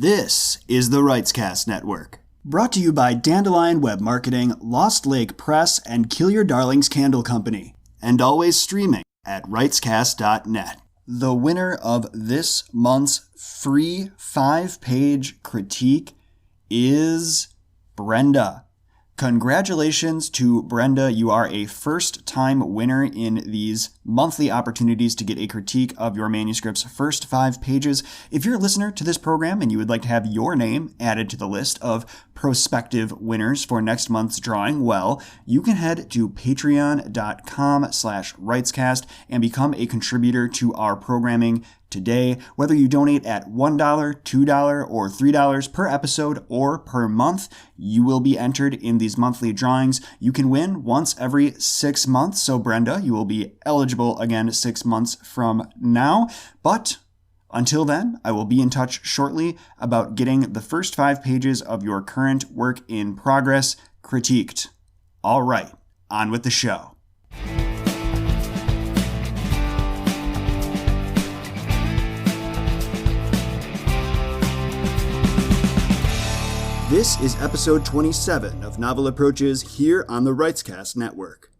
This is the Writescast Network, brought to you by Dandelion Web Marketing, Lost Lake Press, and Kill Your Darlings Candle Company, and always streaming at writescast.net. The winner of this month's free 5-page critique is Brenda. Congratulations to Brenda. You are a first-time winner in these monthly opportunities to get a critique of your manuscript's first 5 pages. If you're a listener to this program and you would like to have your name added to the list of prospective winners for next month's drawing, well, you can head to patreon.com/writescast and become a contributor to our programming today. Whether you donate at $1, $2, or $3 per episode or per month, you will be entered in these monthly drawings. You can win once every 6 months. So Brenda, you will be eligible again 6 months from now. But until then, I will be in touch shortly about getting the first 5 pages of your current work in progress critiqued. All right, on with the show. This is episode 27 of Novel Approaches here on the Writescast Network.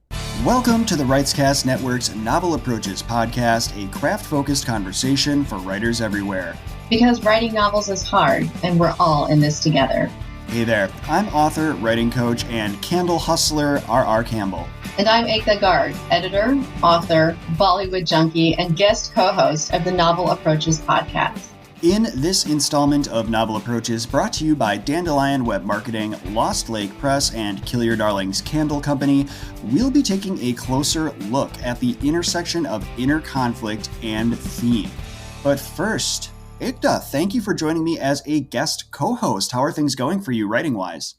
Welcome to the Writescast Network's Novel Approaches podcast, a craft-focused conversation for writers everywhere. Because writing novels is hard, and we're all in this together. Hey there, I'm author, writing coach, and candle hustler R.R. Campbell. And I'm Ekta Garg, editor, author, Bollywood junkie, and guest co-host of the Novel Approaches podcast. In this installment of Novel Approaches, brought to you by Dandelion Web Marketing, Lost Lake Press, and Kill Your Darlings Candle Company, we'll be taking a closer look at the intersection of inner conflict and theme. But first, Ekta, thank you for joining me as a guest co-host. How are things going for you writing-wise?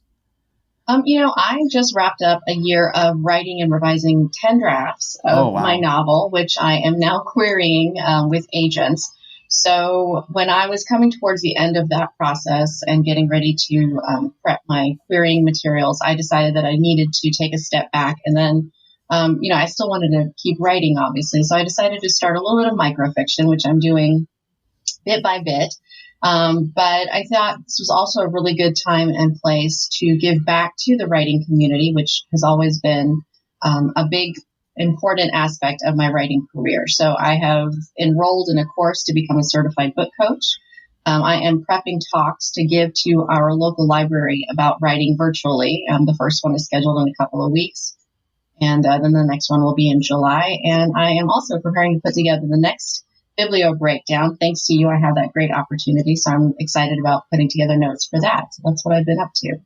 I just wrapped up a year of writing and revising 10 drafts of my novel, which I am now querying with agents. So when I was coming towards the end of that process and getting ready to prep my querying materials, I decided that I needed to take a step back. And then, I still wanted to keep writing, obviously. So I decided to start a little bit of microfiction, which I'm doing bit by bit. But I thought this was also a really good time and place to give back to the writing community, which has always been a big important aspect of my writing career. So I have enrolled in a course to become a certified book coach. I am prepping talks to give to our local library about writing virtually. The first one is scheduled in a couple of weeks, and then the next one will be in July. And I am also preparing to put together the next biblio breakdown. Thanks to you, I have that great opportunity. So I'm excited about putting together notes for that. That's what I've been up to.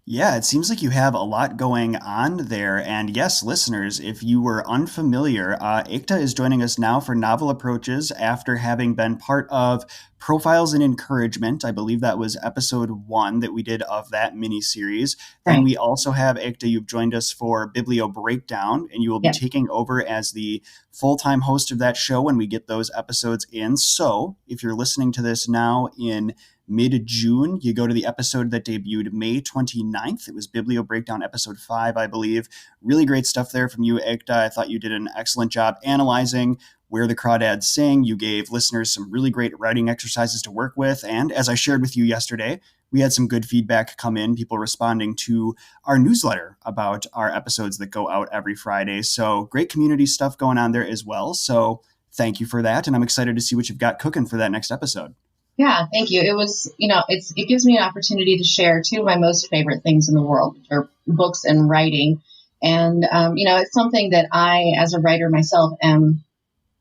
Yeah, it seems like you have a lot going on there. And yes, listeners, if you were unfamiliar, Ekta is joining us now for Novel Approaches after having been part of Profiles and Encouragement. I believe that was episode 1 that we did of that mini-series. Right. And we also have, Ekta, you've joined us for Biblio Breakdown, and you will be taking over as the full-time host of that show when we get those episodes in. So if you're listening to this now in mid-June, you go to the episode that debuted May 29th. It was Biblio Breakdown episode 5, I believe. Really great stuff there from you, Ekta. I thought you did an excellent job analyzing where the crawdads sing. You gave listeners some really great writing exercises to work with. And as I shared with you yesterday, we had some good feedback come in, people responding to our newsletter about our episodes that go out every Friday. So great community stuff going on there as well. So thank you for that. And I'm excited to see what you've got cooking for that next episode. Yeah, thank you. It was, it gives me an opportunity to share 2 of my most favorite things in the world, which are books and writing. And, it's something that I, as a writer myself, am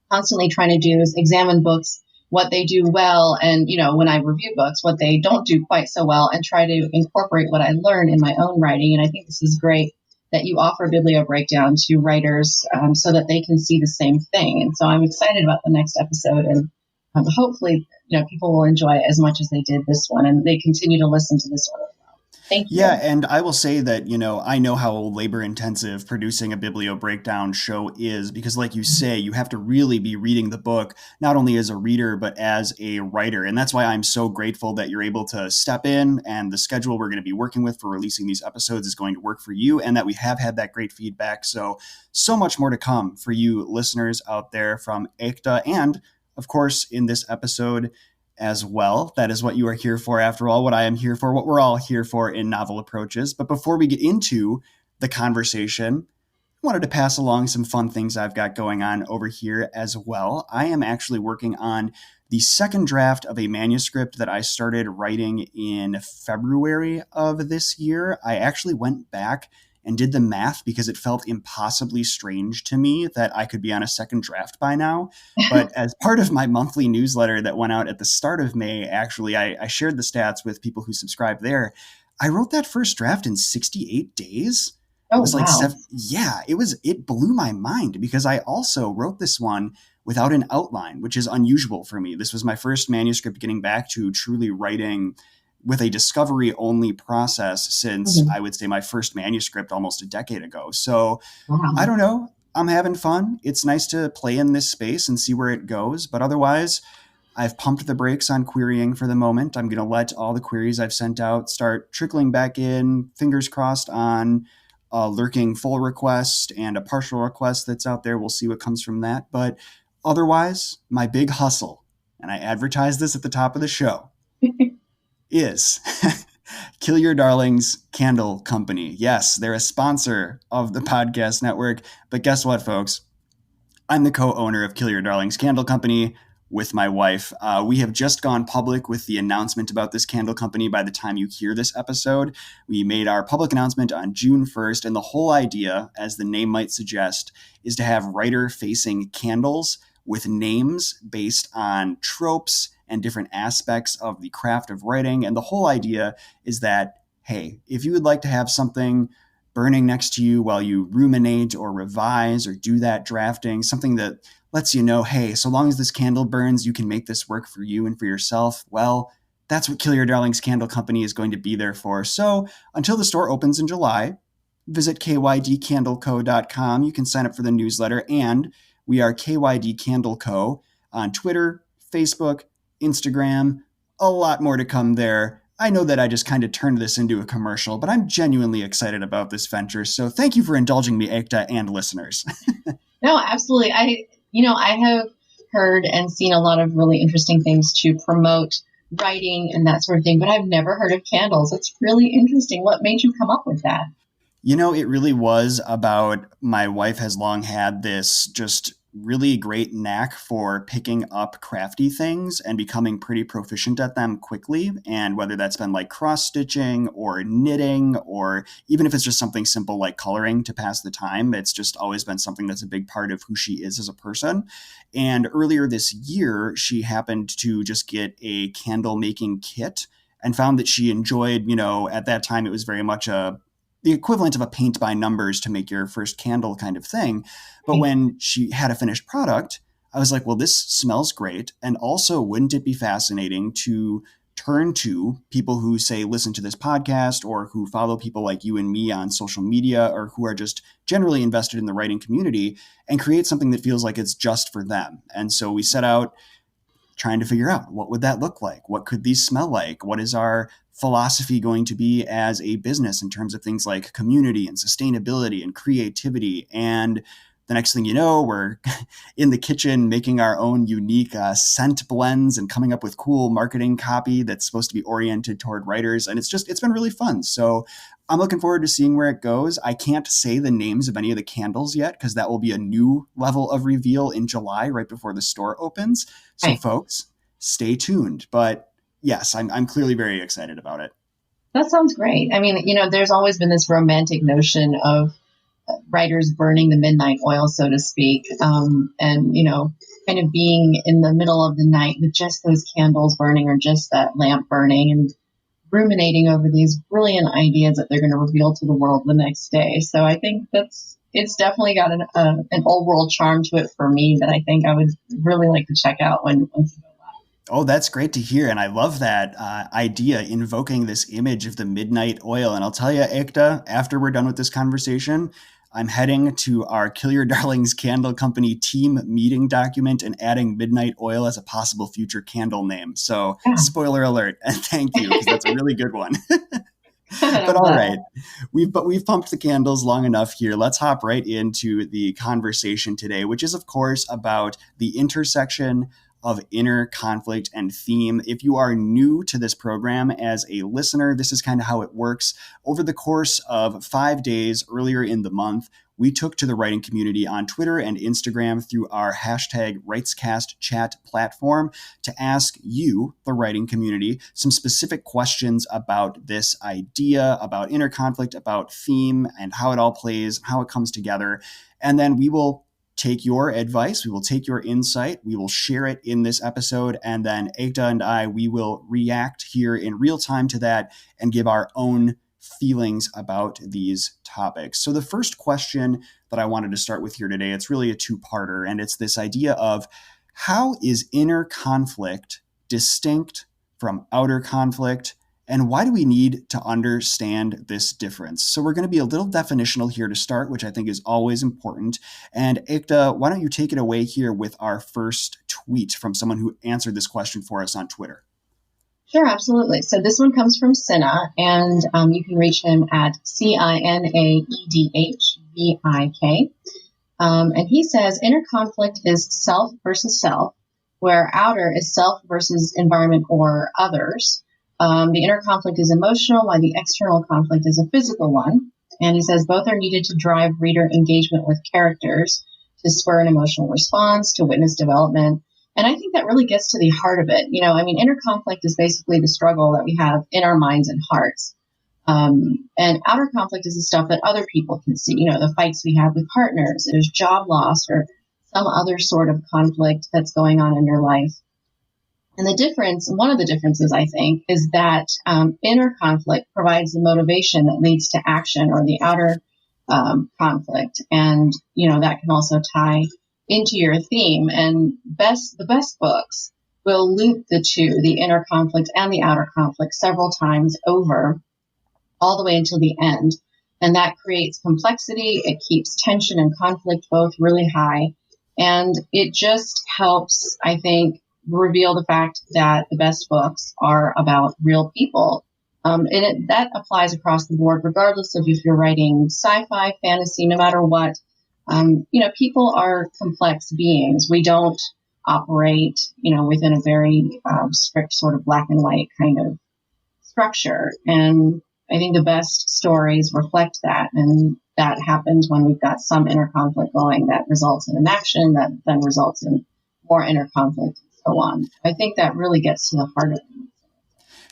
constantly trying to do is examine books, what they do well. And, when I review books, what they don't do quite so well, and try to incorporate what I learned in my own writing. And I think this is great that you offer Biblio Breakdown to writers so that they can see the same thing. And so I'm excited about the next episode, and hopefully, people will enjoy it as much as they did this one, and they continue to listen to this one as well. Thank you. Yeah, and I will say that, I know how labor-intensive producing a Biblio Breakdown show is, because like you say, you have to really be reading the book, not only as a reader, but as a writer. And that's why I'm so grateful that you're able to step in, and the schedule we're going to be working with for releasing these episodes is going to work for you, and that we have had that great feedback. So much more to come for you listeners out there from Ekta. And of course, in this episode, as well. That is what you are here for, after all, what I am here for, what we're all here for in Novel Approaches. But before we get into the conversation, I wanted to pass along some fun things I've got going on over here as well. I am actually working on the second draft of a manuscript that I started writing in February of this year. I actually went back and did the math because it felt impossibly strange to me that I could be on a second draft by now. But as part of my monthly newsletter that went out at the start of May, actually, I shared the stats with people who subscribe there. I wrote that first draft in 68 days. Oh, it was like wow. it blew my mind because I also wrote this one without an outline, which is unusual for me. This was my first manuscript getting back to truly writing with a discovery only process since I would say my first manuscript almost a decade ago. So I don't know. I'm having fun. It's nice to play in this space and see where it goes. But otherwise, I've pumped the brakes on querying for the moment. I'm going to let all the queries I've sent out start trickling back in, fingers crossed on a lurking full request and a partial request that's out there. We'll see what comes from that. But otherwise, my big hustle, and I advertised this at the top of the show, is Kill Your Darlings Candle Company. Yes, they're a sponsor of the podcast network. But guess what, folks? I'm the co-owner of Kill Your Darlings Candle Company with my wife. We have just gone public with the announcement about this candle company by the time you hear this episode. We made our public announcement on June 1st, and the whole idea, as the name might suggest, is to have writer-facing candles with names based on tropes and different aspects of the craft of writing. And the whole idea is that, hey, if you would like to have something burning next to you while you ruminate or revise or do that drafting, something that lets you know, hey, so long as this candle burns, you can make this work for you and for yourself. Well, that's what Kill Your Darlings Candle Company is going to be there for. So until the store opens in July, visit kydcandleco.com. You can sign up for the newsletter, and we are KYD Candle Co. on Twitter, Facebook, Instagram, a lot more to come there. I know that I just kind of turned this into a commercial, but I'm genuinely excited about this venture. So thank you for indulging me, Ekta, and listeners. No, absolutely. I have heard and seen a lot of really interesting things to promote writing and that sort of thing, but I've never heard of candles. It's really interesting. What made you come up with that? You know, it really was about my wife has long had this just really great knack for picking up crafty things and becoming pretty proficient at them quickly. And whether that's been like cross stitching or knitting, or even if it's just something simple like coloring to pass the time, it's just always been something that's a big part of who she is as a person. And earlier this year, she happened to just get a candle making kit and found that she enjoyed, at that time, it was very much the equivalent of a paint by numbers to make your first candle kind of thing. But when she had a finished product, I was like, well, this smells great. And also, wouldn't it be fascinating to turn to people who say, listen to this podcast, or who follow people like you and me on social media, or who are just generally invested in the writing community, and create something that feels like it's just for them. And so we set out trying to figure out, what would that look like? What could these smell like? What is our philosophy going to be as a business in terms of things like community and sustainability and creativity? And the next thing you know, we're in the kitchen making our own unique scent blends and coming up with cool marketing copy that's supposed to be oriented toward writers. And it's been really fun. So I'm looking forward to seeing where it goes. I can't say the names of any of the candles yet, because that will be a new level of reveal in July, right before the store opens. So folks, stay tuned. But yes, I'm clearly very excited about it. That sounds great. I mean, there's always been this romantic notion of writers burning the midnight oil, so to speak, and kind of being in the middle of the night with just those candles burning or just that lamp burning and ruminating over these brilliant ideas that they're going to reveal to the world the next day. So I think it's definitely got an old world charm to it for me that I think I would really like to check out when Oh, that's great to hear. And I love that idea, invoking this image of the midnight oil. And I'll tell you, Ekta, after we're done with this conversation, I'm heading to our Kill Your Darlings Candle Company team meeting document and adding midnight oil as a possible future candle name. So spoiler alert, and thank you, because that's a really good one. But all right, we've pumped the candles long enough here. Let's hop right into the conversation today, which is, of course, about the intersection of inner conflict and theme. If you are new to this program as a listener, this is kind of how it works. Over the course of 5 days earlier in the month, we took to the writing community on Twitter and Instagram through our hashtag Writescast chat platform to ask you, the writing community, some specific questions about this idea, about inner conflict, about theme, and how it all plays, how it comes together. And then we will take your advice, we will take your insight, we will share it in this episode, and then Ekta and I, we will react here in real time to that and give our own feelings about these topics. So the first question that I wanted to start with here today, it's really a two-parter, and it's this idea of how is inner conflict distinct from outer conflict, and why do we need to understand this difference? So we're going to be a little definitional here to start, which I think is always important. And Ekta, why don't you take it away here with our first tweet from someone who answered this question for us on Twitter? Sure, absolutely. So this one comes from Cinna, and you can reach him at CINAEDHVIK. And he says, inner conflict is self versus self, where outer is self versus environment or others. The inner conflict is emotional, while the external conflict is a physical one. And he says both are needed to drive reader engagement with characters, to spur an emotional response, to witness development. And I think that really gets to the heart of it. Inner conflict is basically the struggle that we have in our minds and hearts. And outer conflict is the stuff that other people can see, the fights we have with partners, there's job loss or some other sort of conflict that's going on in your life. And one of the differences, I think, is that inner conflict provides the motivation that leads to action, or the outer conflict. And, that can also tie into your theme. And the best books will loop the two, the inner conflict and the outer conflict, several times over, all the way until the end. And that creates complexity. It keeps tension and conflict both really high. And it just helps, I think, reveal the fact that the best books are about real people. That applies across the board, regardless of if you're writing sci-fi, fantasy, no matter what. People are complex beings. We don't operate, within a very strict sort of black and white kind of structure. And I think the best stories reflect that. And that happens when we've got some inner conflict going that results in an action that then results in more inner conflict and so on. I think that really gets to the heart of it.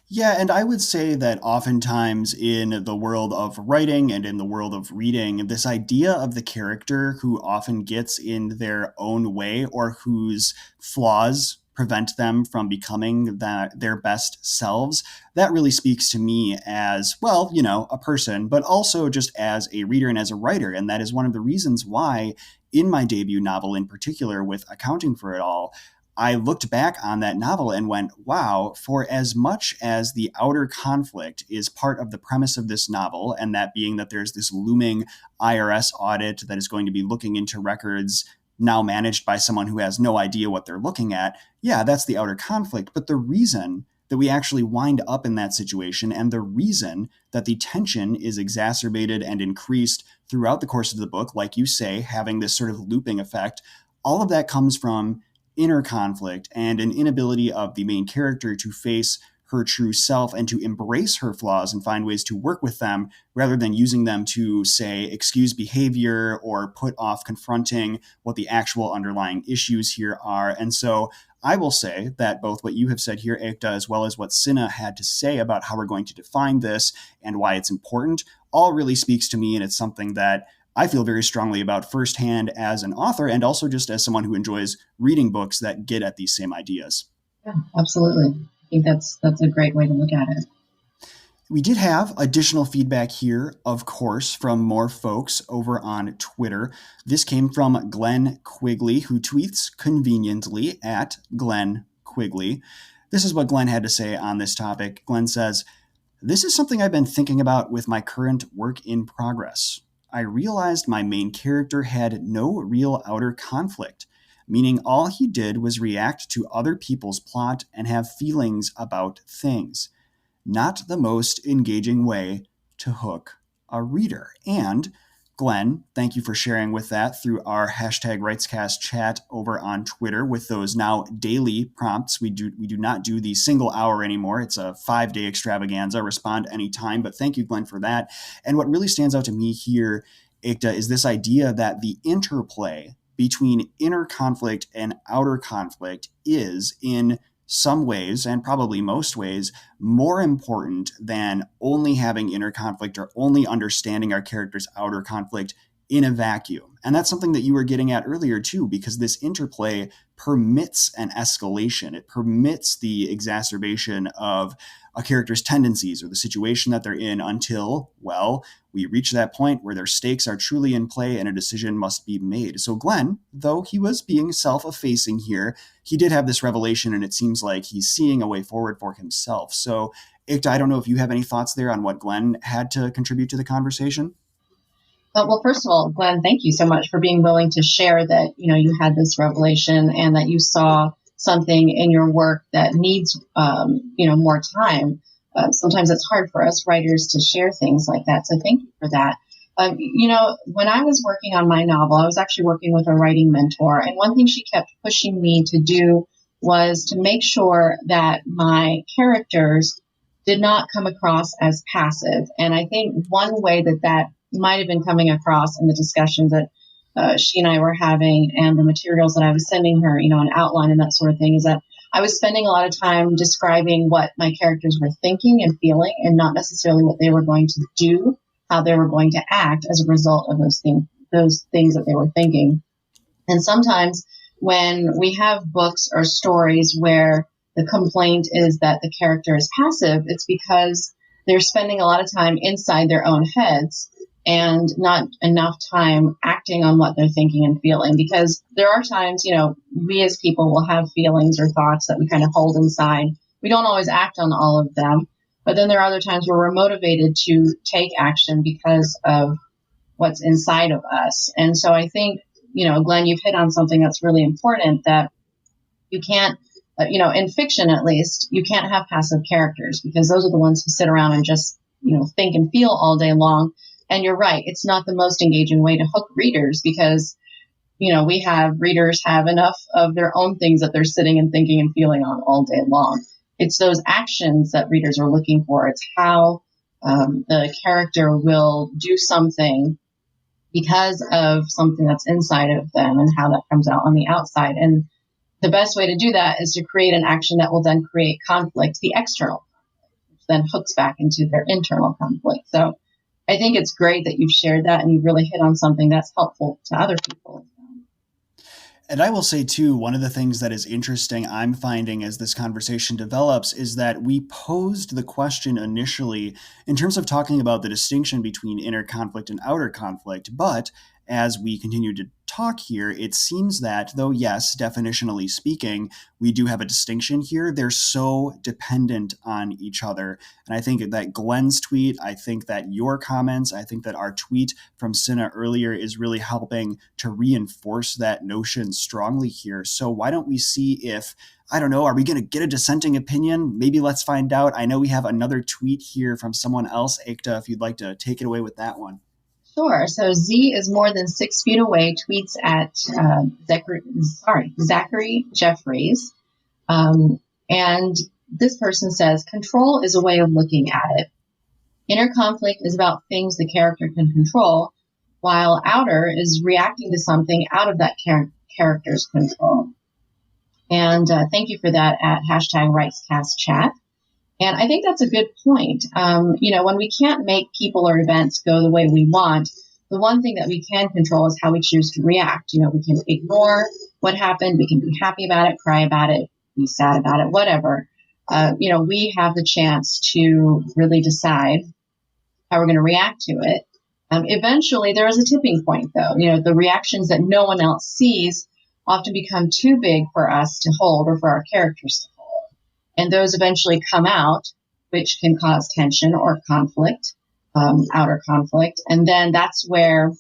Yeah, and I would say that oftentimes in the world of writing and in the world of reading, this idea of the character who often gets in their own way or whose flaws prevent them from becoming their best selves, that really speaks to me as, well, a person, but also just as a reader and as a writer. And that is one of the reasons why in my debut novel in particular, with Accounting for It All, I looked back on that novel and went, wow, for as much as the outer conflict is part of the premise of this novel, and that being that there's this looming IRS audit that is going to be looking into records now managed by someone who has no idea what they're looking at, yeah, that's the outer conflict. But the reason that we actually wind up in that situation, and the reason that the tension is exacerbated and increased throughout the course of the book, like you say, having this sort of looping effect, all of that comes from inner conflict and an inability of the main character to face her true self and to embrace her flaws and find ways to work with them rather than using them to, say, excuse behavior or put off confronting what the actual underlying issues here are. And so I will say that both what you have said here, Ekta, as well as what Cinna had to say about how we're going to define this and why it's important, all really speaks to me, and it's something that I feel very strongly about firsthand as an author and also just as someone who enjoys reading books that get at these same ideas. Yeah, absolutely. I think that's a great way to look at it. We did have additional feedback here, of course, from more folks over on Twitter. This came from Glenn Quigley, who tweets conveniently at Glenn Quigley. This is what Glenn had to say on this topic. Glenn says, "This is something I've been thinking about with my current work in progress. I realized my main character had no real outer conflict, meaning all he did was react to other people's plot and have feelings about things. Not the most engaging way to hook a reader. And Glenn, thank you for sharing with that through our hashtag Writescast chat over on Twitter with those now daily prompts. We do not do the single hour anymore. It's a 5-day extravaganza. Respond anytime. But thank you, Glenn, for that. And what really stands out to me here, Ekta, is this idea that the interplay between inner conflict and outer conflict is, in some ways, and probably most ways, more important than only having inner conflict or only understanding our character's outer conflict in a vacuum. And that's something that you were getting at earlier too, because this interplay permits an escalation. It permits the exacerbation of a character's tendencies or the situation that they're in until, well, we reach that point where their stakes are truly in play and a decision must be made. So Glenn, though he was being self-effacing here, he did have this revelation, and it seems like he's seeing a way forward for himself. So Ekta, I don't know if you have any thoughts there on what Glenn had to contribute to the conversation. Well, first of all, Glenn, thank you so much for being willing to share that, you had this revelation and that you saw something in your work that needs, more time. Sometimes it's hard for us writers to share things like that. So thank you for that. When I was working on my novel, I was actually working with a writing mentor. And one thing she kept pushing me to do was to make sure that my characters did not come across as passive. And I think one way that might have been coming across in the discussions that she and I were having and the materials that I was sending her, an outline and that sort of thing, is that I was spending a lot of time describing what my characters were thinking and feeling and not necessarily what they were going to do, how they were going to act as a result of those things that they were thinking. And sometimes when we have books or stories where the complaint is that the character is passive, it's because they're spending a lot of time inside their own heads and not enough time acting on what they're thinking and feeling. Because there are times, we as people will have feelings or thoughts that we kind of hold inside. We don't always act on all of them. But then there are other times where we're motivated to take action because of what's inside of us. And so I think, Glenn, you've hit on something that's really important, that you can't, in fiction at least, you can't have passive characters because those are the ones who sit around and just, think and feel all day long. And you're right, it's not the most engaging way to hook readers because, readers have enough of their own things that they're sitting and thinking and feeling on all day long. It's those actions that readers are looking for. It's how the character will do something because of something that's inside of them and how that comes out on the outside. And the best way to do that is to create an action that will then create conflict, the external conflict, which then hooks back into their internal conflict. So I think it's great that you've shared that and you've really hit on something that's helpful to other people. And I will say, too, one of the things that is interesting I'm finding as this conversation develops is that we posed the question initially in terms of talking about the distinction between inner conflict and outer conflict. But as we continue to talk here, it seems that, though, yes, definitionally speaking, we do have a distinction here, they're so dependent on each other. And I think that Glenn's tweet, I think that your comments, I think that our tweet from Cinna earlier is really helping to reinforce that notion strongly here. So why don't we see if, I don't know, are we going to get a dissenting opinion? Maybe let's find out. I know we have another tweet here from someone else. Ekta, if you'd like to take it away with that one. Sure. So Z is more than 6 feet away, tweets at Zachary Jeffries. And this person says, control is a way of looking at it. Inner conflict is about things the character can control, while outer is reacting to something out of that character's control. And thank you for that at hashtag Writescast chat. And I think that's a good point. When we can't make people or events go the way we want, the one thing that we can control is how we choose to react. We can ignore what happened. We can be happy about it, cry about it, be sad about it, whatever. We have the chance to really decide how we're going to react to it. Eventually, there is a tipping point, though. The reactions that no one else sees often become too big for us to hold or for our characters to hold. And those eventually come out, which can cause tension or conflict, outer conflict. And then that's where,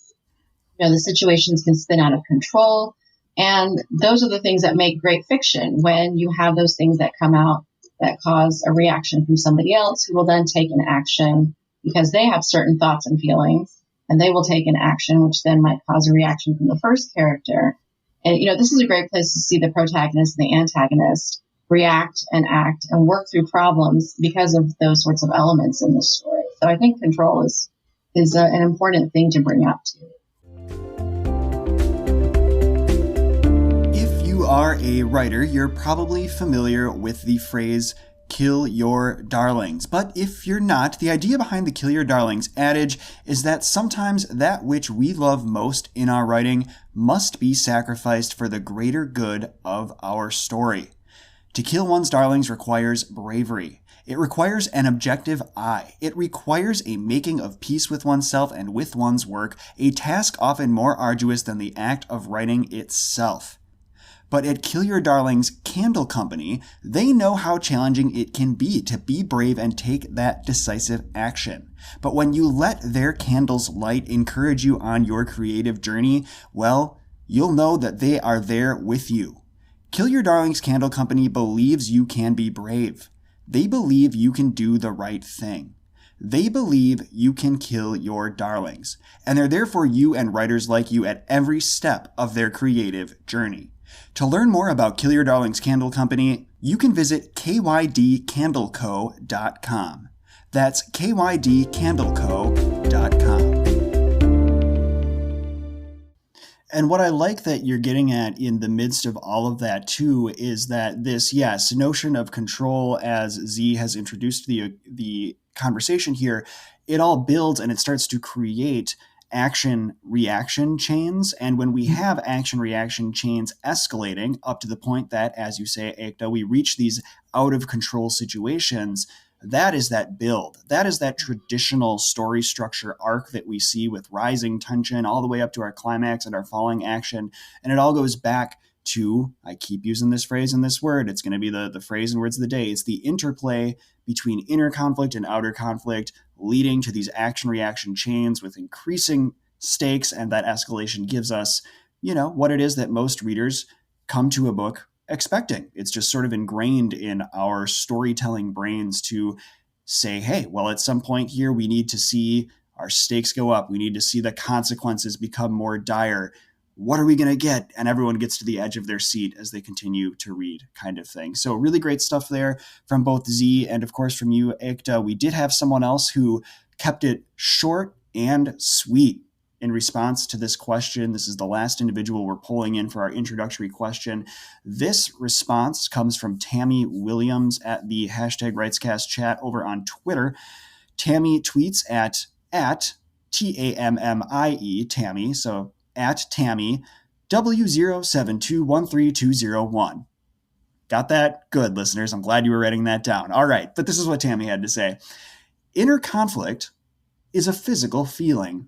the situations can spin out of control. And those are the things that make great fiction, when you have those things that come out that cause a reaction from somebody else who will then take an action because they have certain thoughts and feelings and they will take an action, which then might cause a reaction from the first character. And, this is a great place to see the protagonist and the antagonist react and act and work through problems because of those sorts of elements in the story. So I think control is an important thing to bring up too. If you are a writer, you're probably familiar with the phrase kill your darlings. But if you're not, the idea behind the kill your darlings adage is that sometimes that which we love most in our writing must be sacrificed for the greater good of our story. To kill one's darlings requires bravery. It requires an objective eye. It requires a making of peace with oneself and with one's work, a task often more arduous than the act of writing itself. But at Kill Your Darlings Candle Company, they know how challenging it can be to be brave and take that decisive action. But when you let their candles' light encourage you on your creative journey, well, you'll know that they are there with you. Kill Your Darlings Candle Company believes you can be brave. They believe you can do the right thing. They believe you can kill your darlings. And they're there for you and writers like you at every step of their creative journey. To learn more about Kill Your Darlings Candle Company, you can visit kydcandleco.com. That's kydcandleco.com. And what I like that you're getting at in the midst of all of that too is that this, notion of control, as Z has introduced the conversation here, it all builds and it starts to create action-reaction chains. And when we have action-reaction chains escalating up to the point that, as you say, Ekta, we reach these out-of-control situations, that is that build. That is that traditional story structure arc that we see with rising tension all the way up to our climax and our falling action. And it all goes back to, I keep using this phrase and this word, it's going to be the phrase and words of the day, it's the interplay between inner conflict and outer conflict, leading to these action-reaction chains with increasing stakes, and that escalation gives us, what it is that most readers come to a book expecting. It's just sort of ingrained in our storytelling brains to say, hey, well, at some point here, we need to see our stakes go up. We need to see the consequences become more dire. What are we going to get? And everyone gets to the edge of their seat as they continue to read, kind of thing. So really great stuff there from both Z and, of course, from you, Ekta. We did have someone else who kept it short and sweet in response to this question. This is the last individual we're pulling in for our introductory question. This response comes from Tammy Williams at the hashtag Writescast chat over on Twitter. Tammy tweets at Tammie, Tammy, so at Tammy, W07213201. Got that? Good, listeners. I'm glad you were writing that down. All right, but this is what Tammy had to say. Inner conflict is a physical feeling.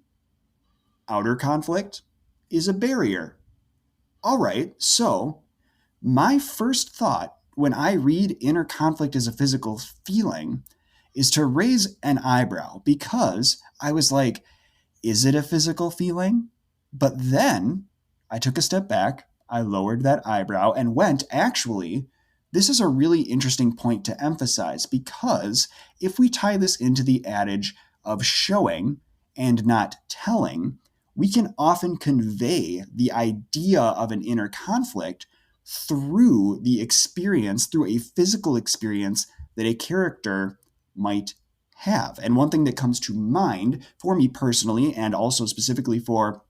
Outer conflict is a barrier. All right, so my first thought when I read inner conflict as a physical feeling is to raise an eyebrow, because I was like, is it a physical feeling? But then I took a step back, I lowered that eyebrow and went, actually, this is a really interesting point to emphasize, because if we tie this into the adage of showing and not telling, we can often convey the idea of an inner conflict through the experience, through a physical experience that a character might have. And one thing that comes to mind for me personally, and also specifically for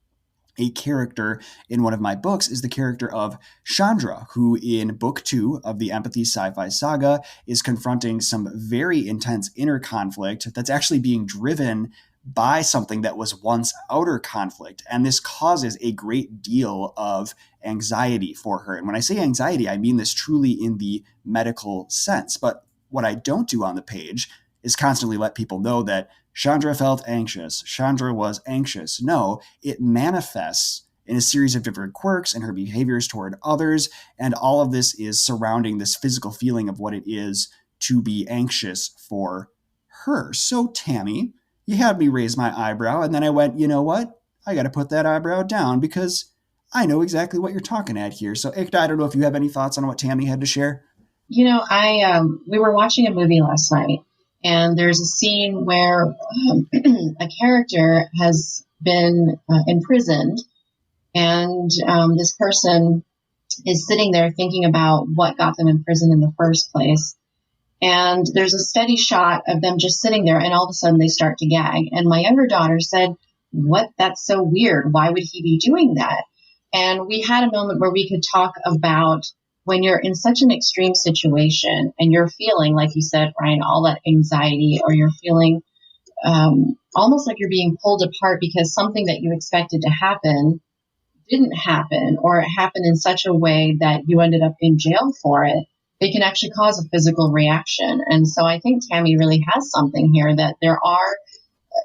a character in one of my books, is the character of Chandra, who in book 2 of the Empathy Sci-Fi Saga is confronting some very intense inner conflict that's actually being driven by something that was once outer conflict. And this causes a great deal of anxiety for her. And when I say anxiety, I mean this truly in the medical sense. But what I don't do on the page is constantly let people know that Chandra felt anxious. Chandra was anxious. No, it manifests in a series of different quirks and her behaviors toward others. And all of this is surrounding this physical feeling of what it is to be anxious for her. So Tammy, you had me raise my eyebrow, and then I went, you know what? I got to put that eyebrow down because I know exactly what you're talking at here. So Ekta, I don't know if you have any thoughts on what Tammy had to share. We were watching a movie last night, and there's a scene where a character has been imprisoned, and this person is sitting there thinking about what got them in prison in the first place. And there's a steady shot of them just sitting there, and all of a sudden they start to gag. And my younger daughter said, "What? That's so weird. Why would he be doing that?" And we had a moment where we could talk about when you're in such an extreme situation and you're feeling, like you said, Ryan, all that anxiety, or you're feeling almost like you're being pulled apart because something that you expected to happen didn't happen, or it happened in such a way that you ended up in jail for it. They can actually cause a physical reaction. And so I think Tammy really has something here, that there are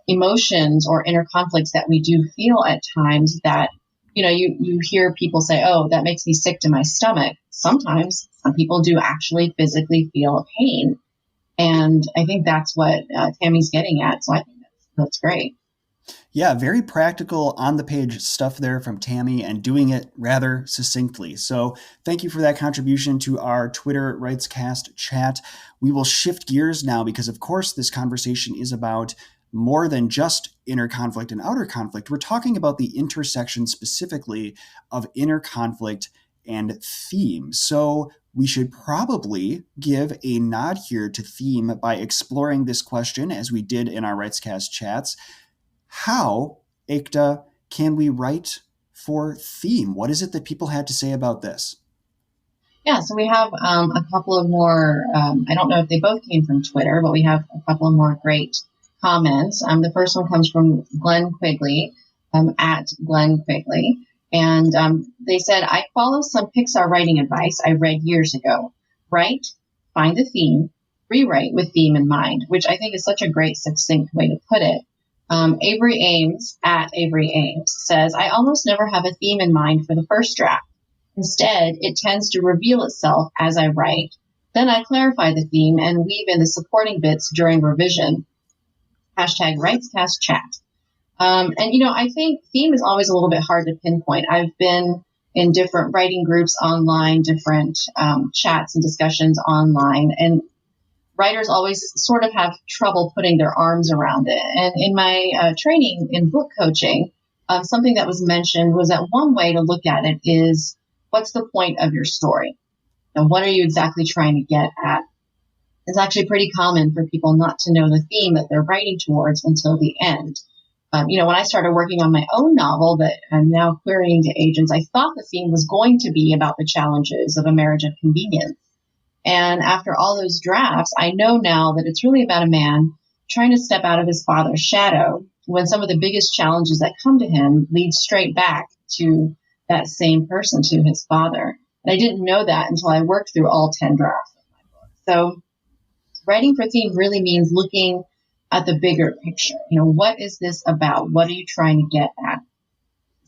emotions or inner conflicts that we do feel at times that, you hear people say, "Oh, that makes me sick to my stomach." Sometimes some people do actually physically feel pain. And I think that's what Tammy's getting at. So I think that's great. Yeah, very practical, on the page stuff there from Tammy, and doing it rather succinctly. So thank you for that contribution to our Twitter Writescast chat. We will shift gears now because, of course, this conversation is about more than just inner conflict and outer conflict. We're talking about the intersection specifically of inner conflict and theme. So we should probably give a nod here to theme by exploring this question, as we did in our Writescast chats. How, Ekta, can we write for theme? What is it that people had to say about this? Yeah, so we have a couple of more, I don't know if they both came from Twitter, but we have a couple of more great comments. The first one comes from Glenn Quigley, at Glenn Quigley. And they said, "I follow some Pixar writing advice I read years ago. Write, find a theme, rewrite with theme in mind," which I think is such a great, succinct way to put it. Avery Ames, at Avery Ames, says, "I almost never have a theme in mind for the first draft. Instead, it tends to reveal itself as I write. Then I clarify the theme and weave in the supporting bits during revision. Hashtag Writescast chat." I think theme is always a little bit hard to pinpoint. I've been in different writing groups online, different chats and discussions online, and writers always sort of have trouble putting their arms around it. And in my training in book coaching, something that was mentioned was that one way to look at it is, what's the point of your story? And what are you exactly trying to get at? It's actually pretty common for people not to know the theme that they're writing towards until the end. When I started working on my own novel that I'm now querying to agents, I thought the theme was going to be about the challenges of a marriage of convenience. And after all those drafts, I know now that it's really about a man trying to step out of his father's shadow when some of the biggest challenges that come to him lead straight back to that same person, to his father. And I didn't know that until I worked through all 10 drafts of my book. So writing for theme really means looking at the bigger picture. What is this about? What are you trying to get at?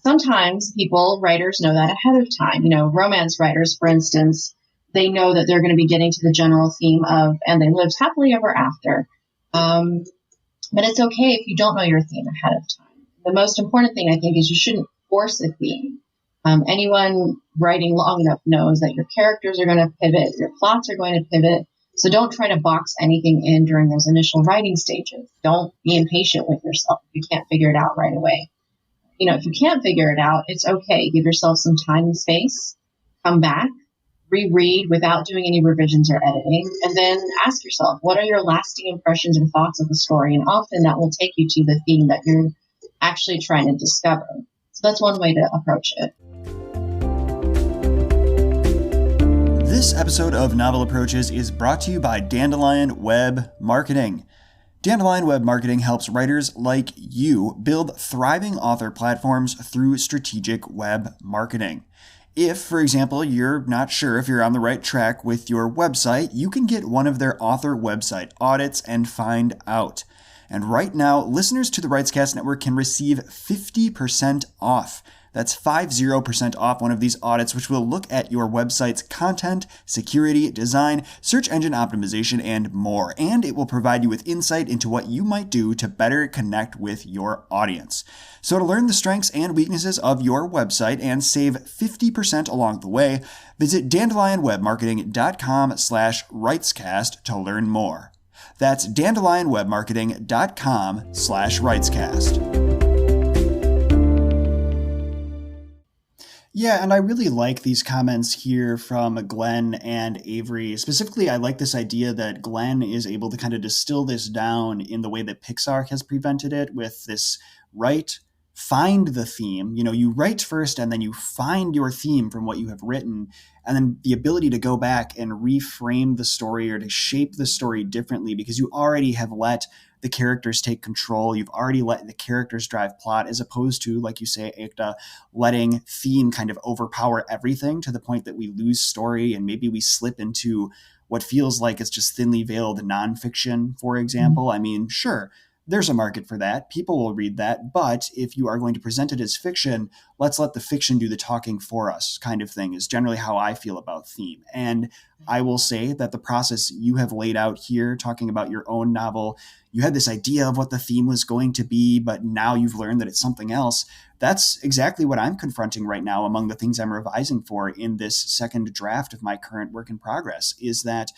Sometimes writers know that ahead of time. Romance writers, for instance, they know that they're going to be getting to the general theme of, and they lived happily ever after. But it's okay if you don't know your theme ahead of time. The most important thing, I think, is you shouldn't force a theme. Anyone writing long enough knows that your characters are going to pivot, your plots are going to pivot. So don't try to box anything in during those initial writing stages. Don't be impatient with yourself if you can't figure it out right away. If you can't figure it out, it's okay. Give yourself some time and space. Come back, reread without doing any revisions or editing, and then ask yourself, what are your lasting impressions and thoughts of the story? And often that will take you to the theme that you're actually trying to discover. So that's one way to approach it. This episode of Novel Approaches is brought to you by Dandelion Web Marketing. Dandelion Web Marketing helps writers like you build thriving author platforms through strategic web marketing. If, for example, you're not sure if you're on the right track with your website, you can get one of their author website audits and find out. And right now, listeners to the Writescast Network can receive 50% off. That's 50% off one of these audits, which will look at your website's content, security, design, search engine optimization, and more. And it will provide you with insight into what you might do to better connect with your audience. So to learn the strengths and weaknesses of your website and save 50% along the way, visit dandelionwebmarketing.com/writescast to learn more. That's dandelionwebmarketing.com/writescast. Yeah, and I really like these comments here from Glenn and Avery. Specifically, I like this idea that Glenn is able to kind of distill this down in the way that Pixar has presented it with this write, find the theme. You know, you write first and then you find your theme from what you have written, and then the ability to go back and reframe the story or to shape the story differently because you already have let the characters take control. You've already let the characters drive plot as opposed to, like you say, Ekta, letting theme kind of overpower everything to the point that we lose story and maybe we slip into what feels like it's just thinly veiled nonfiction, for example. I mean, sure, there's a market for that. People will read that. But if you are going to present it as fiction, let's let the fiction do the talking for us, kind of thing, is generally how I feel about theme. And I will say that the process you have laid out here, talking about your own novel, you had this idea of what the theme was going to be, but now you've learned that it's something else. That's exactly what I'm confronting right now among the things I'm revising for in this second draft of my current work in progress, is that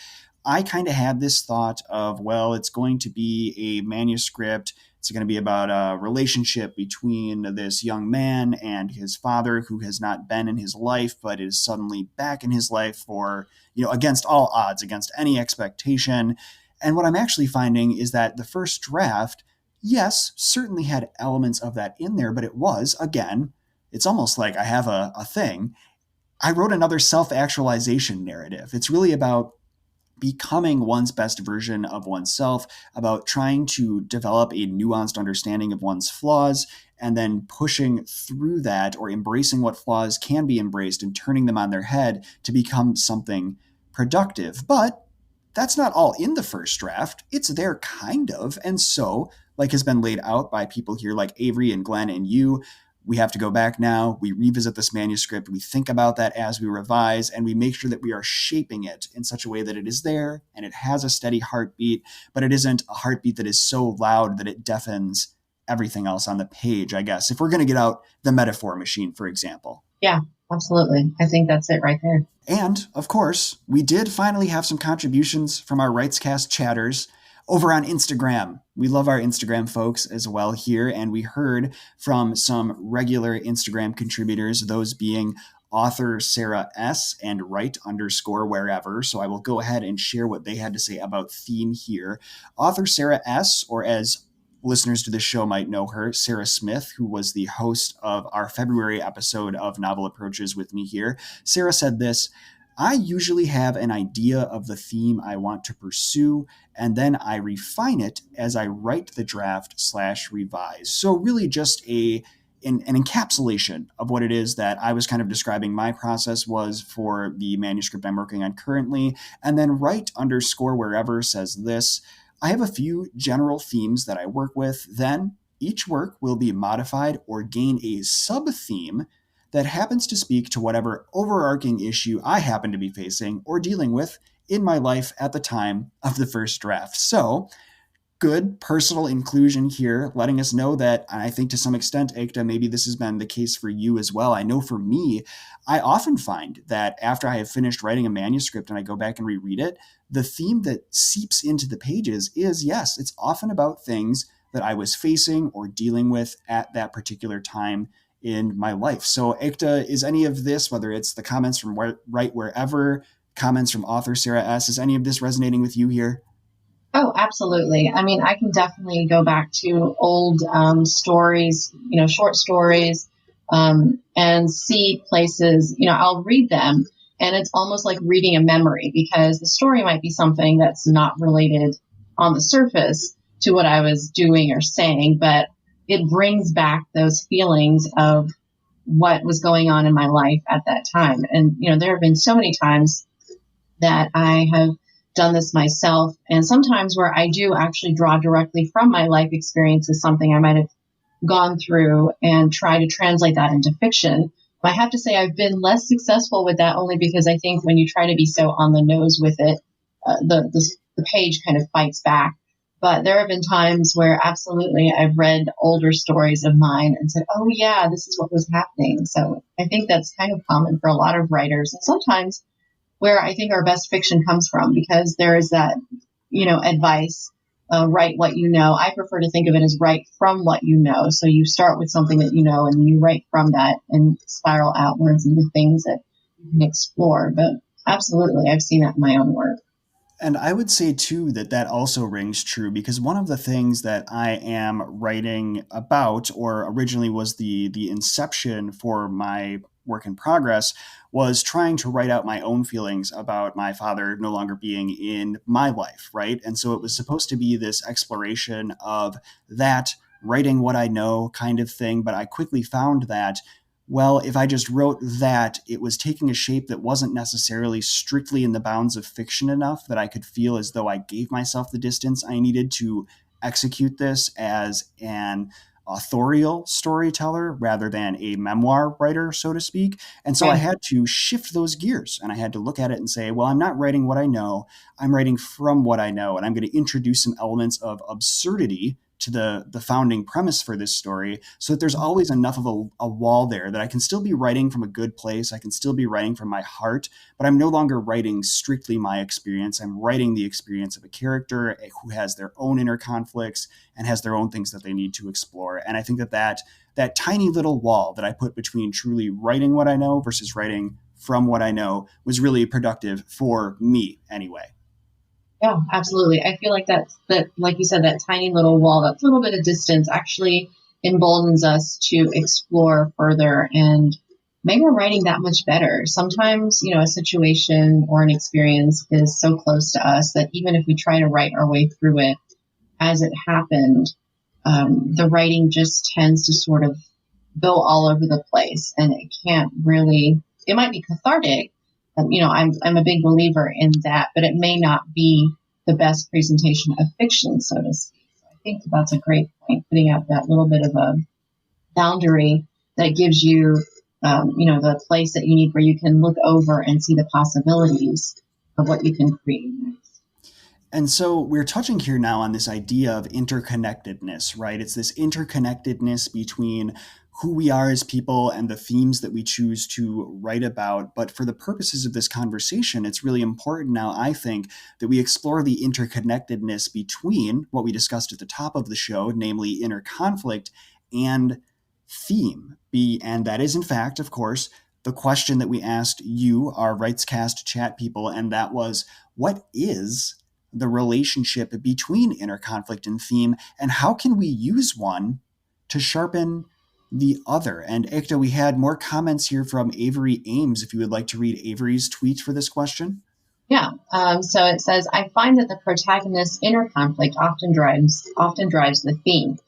I kind of had this thought of, well, it's going to be a manuscript. It's going to be about a relationship between this young man and his father who has not been in his life, but is suddenly back in his life for, against all odds, against any expectation. And what I'm actually finding is that the first draft, yes, certainly had elements of that in there, but it was, again, it's almost like I have a thing. I wrote another self actualization narrative. It's really about becoming one's best version of oneself, about trying to develop a nuanced understanding of one's flaws, and then pushing through that or embracing what flaws can be embraced and turning them on their head to become something productive. But that's not all in the first draft. It's there kind of. And so, like has been laid out by people here like Avery and Glenn and you, we have to go back now. We revisit this manuscript. We think about that as we revise, and we make sure that we are shaping it in such a way that it is there and it has a steady heartbeat, but it isn't a heartbeat that is so loud that it deafens everything else on the page, I guess, if we're going to get out the metaphor machine, for example. Yeah, absolutely. I think that's it right there. And, of course, we did finally have some contributions from our Writescast chatters over on Instagram. We love our Instagram folks as well here, and we heard from some regular Instagram contributors, those being author Sarah S. and write_wherever. So I will go ahead and share what they had to say about theme here. Author Sarah S., or as listeners to this show might know her, Sarah Smith, who was the host of our February episode of Novel Approaches with me here. Sarah said this: I usually have an idea of the theme I want to pursue, and then I refine it as I write the draft/revise. So really just an encapsulation of what it is that I was kind of describing my process was for the manuscript I'm working on currently. And then write_wherever says this: I have a few general themes that I work with. Then each work will be modified or gain a sub-theme that happens to speak to whatever overarching issue I happen to be facing or dealing with in my life at the time of the first draft. So, good personal inclusion here, letting us know that, and I think to some extent, Ekta, maybe this has been the case for you as well. I know for me, I often find that after I have finished writing a manuscript and I go back and reread it, the theme that seeps into the pages is, yes, it's often about things that I was facing or dealing with at that particular time in my life. So, Ekta, is any of this, whether it's the comments from Write Wherever, comments from author Sarah S., is any of this resonating with you here? Oh, absolutely. I mean, I can definitely go back to old stories, short stories, and see places, I'll read them, and it's almost like reading a memory because the story might be something that's not related on the surface to what I was doing or saying, but it brings back those feelings of what was going on in my life at that time. And, there have been so many times that I have done this myself, and sometimes where I do actually draw directly from my life experiences, something I might have gone through, and try to translate that into fiction. But I have to say I've been less successful with that, only because I think when you try to be so on the nose with it, the page kind of fights back. But there have been times where absolutely I've read older stories of mine and said, oh yeah, this is what was happening. So I think that's kind of common for a lot of writers, and sometimes where I think our best fiction comes from, because there is that, advice write what you know. I prefer to think of it as write from what you know. So you start with something that you know, and you write from that and spiral outwards into things that you can explore. But absolutely, I've seen that in my own work. And I would say too that that also rings true, because one of the things that I am writing about, or originally was the inception for my work in progress, was trying to write out my own feelings about my father no longer being in my life, right? And so it was supposed to be this exploration of that, writing what I know kind of thing, but I quickly found that, well, if I just wrote that, it was taking a shape that wasn't necessarily strictly in the bounds of fiction enough that I could feel as though I gave myself the distance I needed to execute this as an authorial storyteller rather than a memoir writer, so to speak. And so I Right. had to shift those gears, and I had to look at it and say, well, I'm not writing what I know, I'm writing from what I know. And I'm going to introduce some elements of absurdity to the founding premise for this story, so that there's always enough of a wall there that I can still be writing from a good place. I can still be writing from my heart, but I'm no longer writing strictly my experience. I'm writing the experience of a character who has their own inner conflicts and has their own things that they need to explore. And I think that tiny little wall that I put between truly writing what I know versus writing from what I know was really productive for me anyway. Yeah, absolutely. I feel like that, like you said, that tiny little wall, that little bit of distance actually emboldens us to explore further and make our writing that much better. Sometimes, a situation or an experience is so close to us that even if we try to write our way through it as it happened, the writing just tends to sort of go all over the place, and it can't really, it might be cathartic. I'm a big believer in that, but it may not be the best presentation of fiction, so to speak. So I think that's a great point, putting out that little bit of a boundary that gives you, the place that you need where you can look over and see the possibilities of what you can create next. And so we're touching here now on this idea of interconnectedness, right? It's this interconnectedness between who we are as people and the themes that we choose to write about. But for the purposes of this conversation, it's really important now, I think, that we explore the interconnectedness between what we discussed at the top of the show, namely inner conflict and theme. And that is, in fact, of course, the question that we asked you, our Writescast chat people, and that was, what is the relationship between inner conflict and theme, and how can we use one to sharpen the other? And Ekta, we had more comments here from Avery Ames, if you would like to read Avery's tweet for this question. Yeah. So it says, I find that the protagonist's inner conflict often drives the theme.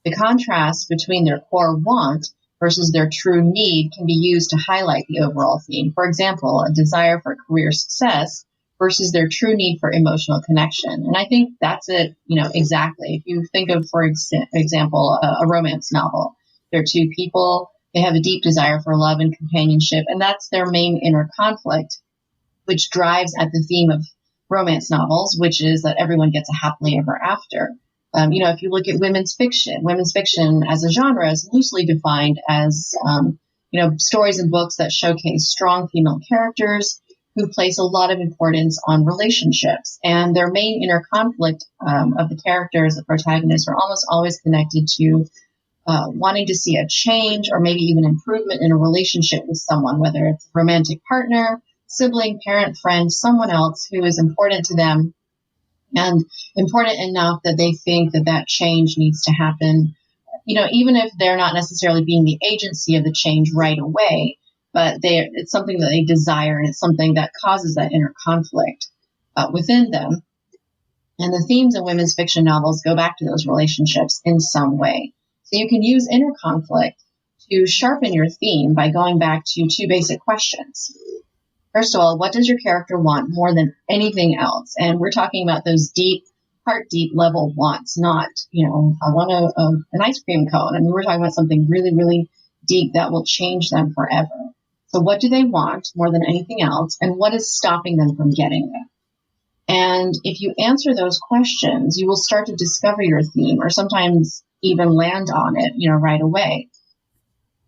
The contrast between their core want versus their true need can be used to highlight the overall theme. For example, a desire for career success versus their true need for emotional connection. And I think that's it, exactly. If you think of, for example, a romance novel, there are two people, they have a deep desire for love and companionship, and that's their main inner conflict, which drives at the theme of romance novels, which is that everyone gets a happily ever after. If you look at women's fiction as a genre is loosely defined as, stories and books that showcase strong female characters who place a lot of importance on relationships. And their main inner conflict of the characters, the protagonists, are almost always connected to wanting to see a change or maybe even improvement in a relationship with someone, whether it's a romantic partner, sibling, parent, friend, someone else who is important to them and important enough that they think that change needs to happen, even if they're not necessarily being the agency of the change right away, but it's something that they desire, and it's something that causes that inner conflict within them. And the themes in women's fiction novels go back to those relationships in some way. So you can use inner conflict to sharpen your theme by going back to two basic questions. First of all, what does your character want more than anything else? And we're talking about those deep, heart deep level wants, not, I want an ice cream cone. I mean, we're talking about something really, really deep that will change them forever. So what do they want more than anything else? And what is stopping them from getting it? And if you answer those questions, you will start to discover your theme, or sometimes even land on it, right away.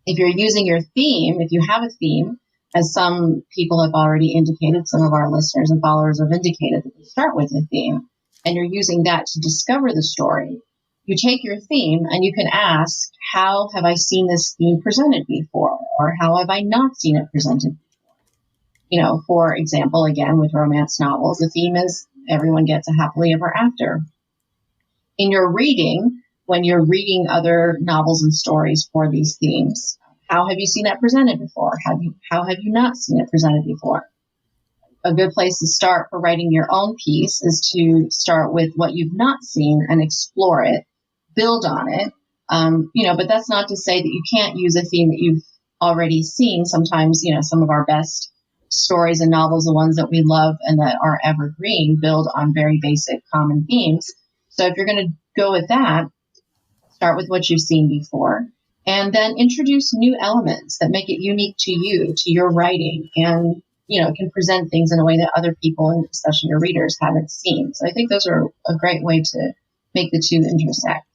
If you're using your theme, if you have a theme, as some people have already indicated, some of our listeners and followers have indicated that they start with a theme. and you're using that to discover the story, you take your theme and you can ask, how have I seen this theme presented before? Or how have I not seen it presented? For example, again, with romance novels, the theme is everyone gets a happily ever after. In your reading, when you're reading other novels and stories for these themes, how have you seen that presented before? How have you not seen it presented before? A good place to start for writing your own piece is to start with what you've not seen and explore it, build on it. But that's not to say that you can't use a theme that you've already seen. Sometimes, some of our best stories and novels, the ones that we love and that are evergreen, build on very basic common themes. So if you're going to go with that, start with what you've seen before, and then introduce new elements that make it unique to you, to your writing, and can present things in a way that other people, and especially your readers, haven't seen. So I think those are a great way to make the two intersect.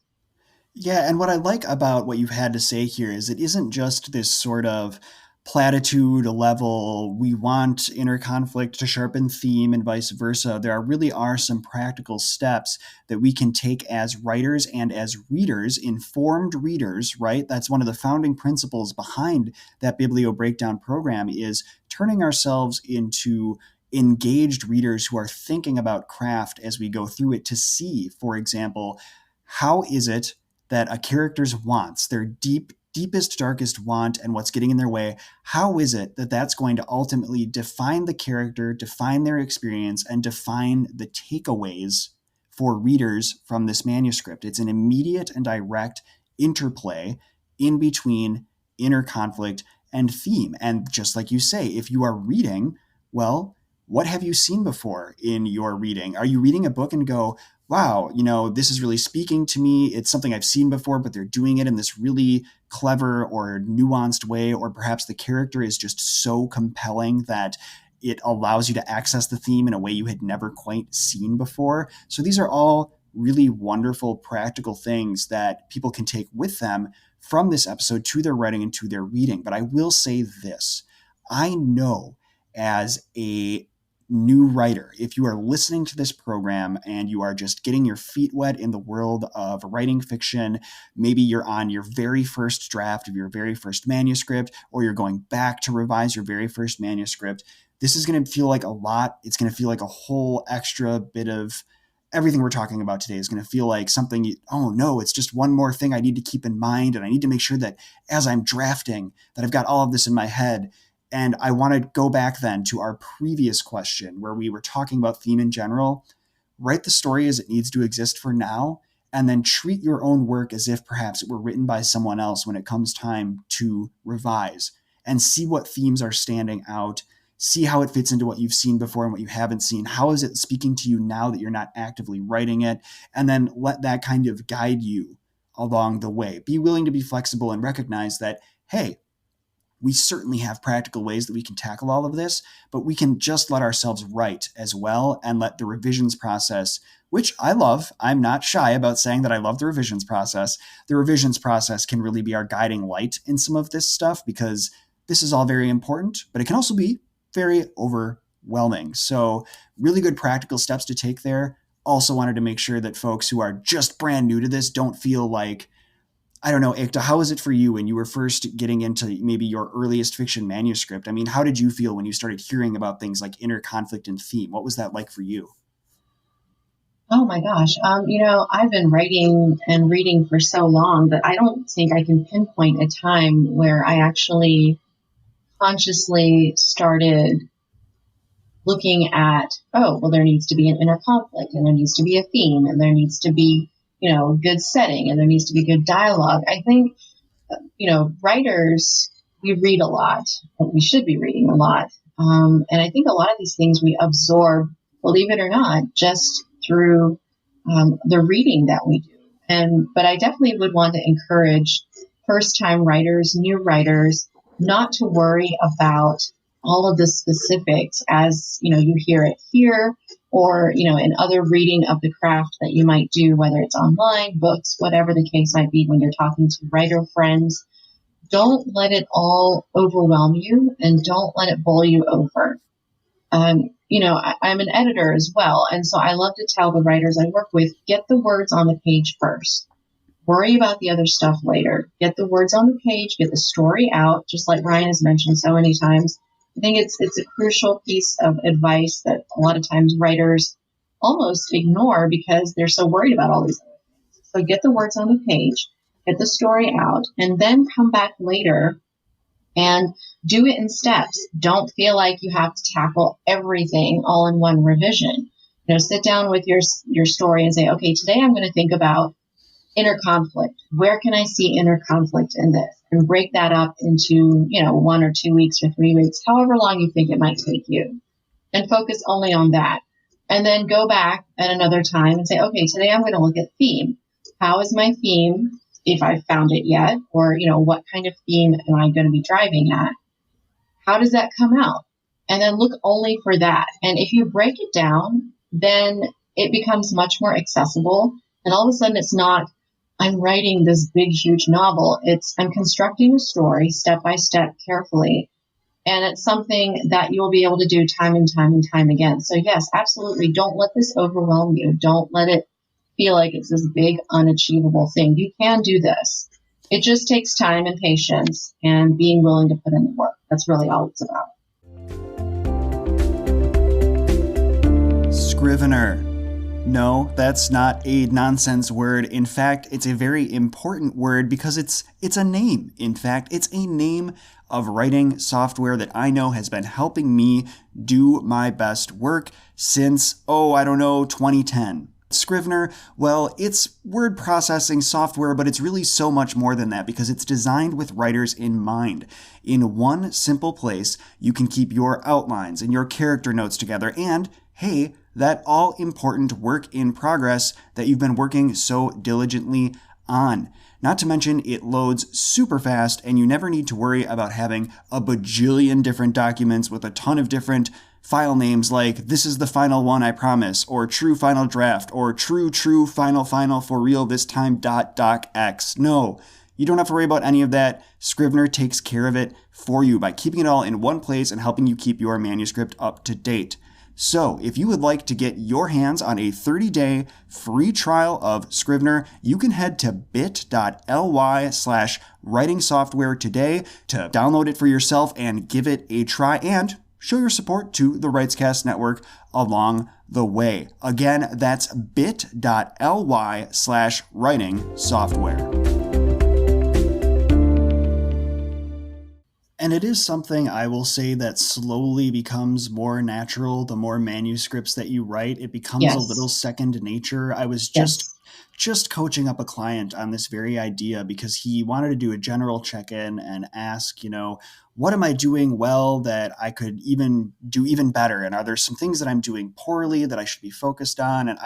Yeah, and what I like about what you've had to say here is it isn't just this sort of platitude level, we want inner conflict to sharpen theme and vice versa. There really are some practical steps that we can take as writers and as readers, informed readers, right? That's one of the founding principles behind that Biblio Breakdown program, is turning ourselves into engaged readers who are thinking about craft as we go through it, to see, for example, how is it that a character's wants, their deepest, darkest want, and what's getting in their way, how is it that that's going to ultimately define the character, define their experience, and define the takeaways for readers from this manuscript? It's an immediate and direct interplay in between inner conflict and theme. And just like you say, if you are reading, well, what have you seen before in your reading? Are you reading a book and go, wow, this is really speaking to me. It's something I've seen before, but they're doing it in this really clever or nuanced way, or perhaps the character is just so compelling that it allows you to access the theme in a way you had never quite seen before. So these are all really wonderful, practical things that people can take with them from this episode to their writing and to their reading. But I will say this, I know as a new writer, if you are listening to this program and you are just getting your feet wet in the world of writing fiction, maybe you're on your very first draft of your very first manuscript, or you're going back to revise your very first manuscript, this is going to feel like a lot. It's going to feel like a whole extra bit of everything we're talking about today is going to feel like something, oh no, it's just one more thing I need to keep in mind. And I need to make sure that as I'm drafting, that I've got all of this in my head. And I want to go back then to our previous question where we were talking about theme in general. Write the story as it needs to exist for now, and then treat your own work as if perhaps it were written by someone else when it comes time to revise, and see what themes are standing out. See how it fits into what you've seen before and what you haven't seen. How is it speaking to you now that you're not actively writing it? And then let that kind of guide you along the way. Be willing to be flexible and recognize that, hey, we certainly have practical ways that we can tackle all of this, but we can just let ourselves write as well, and let the revisions process, which I love. I'm not shy about saying that I love the revisions process. The revisions process can really be our guiding light in some of this stuff, because this is all very important, but it can also be very overwhelming. So really good practical steps to take there. Also wanted to make sure that folks who are just brand new to this don't feel like, I don't know, Ekta, how was it for you when you were first getting into maybe your earliest fiction manuscript? I mean, how did you feel when you started hearing about things like inner conflict and theme? What was that like for you? Oh my gosh. I've been writing and reading for so long that I don't think I can pinpoint a time where I actually consciously started looking at, oh, well, there needs to be an inner conflict, and there needs to be a theme, and there needs to be, good setting, and there needs to be good dialogue. I think, writers, we read a lot, but we should be reading a lot. And I think a lot of these things we absorb, believe it or not, just through the reading that we do. But I definitely would want to encourage first-time writers, new writers, not to worry about all of the specifics as, you hear it here, or, in other reading of the craft that you might do, whether it's online, books, whatever the case might be, when you're talking to writer friends. Don't let it all overwhelm you, and don't let it bowl you over. I'm an editor as well. And so I love to tell the writers I work with, get the words on the page first. Worry about the other stuff later. Get the words on the page, get the story out, just like Ryan has mentioned so many times. I think it's a crucial piece of advice that a lot of times writers almost ignore because they're so worried about all these other things. So get the words on the page, get the story out, and then come back later and do it in steps. Don't feel like you have to tackle everything all in one revision. Sit down with your story and say, okay, today I'm going to think about inner conflict. Where can I see inner conflict in this? And break that up into, 1 or 2 weeks or 3 weeks, however long you think it might take you, and focus only on that. And then go back at another time and say, okay, today I'm going to look at theme. How is my theme, if I've found it yet? Or, what kind of theme am I going to be driving at? How does that come out? And then look only for that. And if you break it down, then it becomes much more accessible. And all of a sudden it's not, I'm writing this big, huge novel. I'm constructing a story step by step carefully. And it's something that you'll be able to do time and time and time again. So yes, absolutely. Don't let this overwhelm you. Don't let it feel like it's this big, unachievable thing. You can do this. It just takes time and patience and being willing to put in the work. That's really all it's about. Scrivener. No, that's not a nonsense word. In fact, it's a very important word because it's a name. In fact, it's a name of writing software that I know has been helping me do my best work since, 2010. Scrivener, well, it's word processing software, but it's really so much more than that because it's designed with writers in mind. In one simple place, you can keep your outlines and your character notes together and, hey, that all-important work in progress that you've been working so diligently on. Not to mention, it loads super fast and you never need to worry about having a bajillion different documents with a ton of different file names like this is the final one I promise, or true final draft, or true final for real this time .docx. No, you don't have to worry about any of that. Scrivener takes care of it for you by keeping it all in one place and helping you keep your manuscript up to date. So, if you would like to get your hands on a 30-day free trial of Scrivener, you can head to bit.ly/writing software today to download it for yourself and give it a try and show your support to the Writescast Network along the way. Again, that's bit.ly/writing software. And it is something I will say that slowly becomes more natural the more manuscripts that you write. It becomes a little second nature. I was just coaching up a client on this very idea because he wanted to do a general check-in and ask, what am I doing well that I could even do even better? And are there some things that I'm doing poorly that I should be focused on? And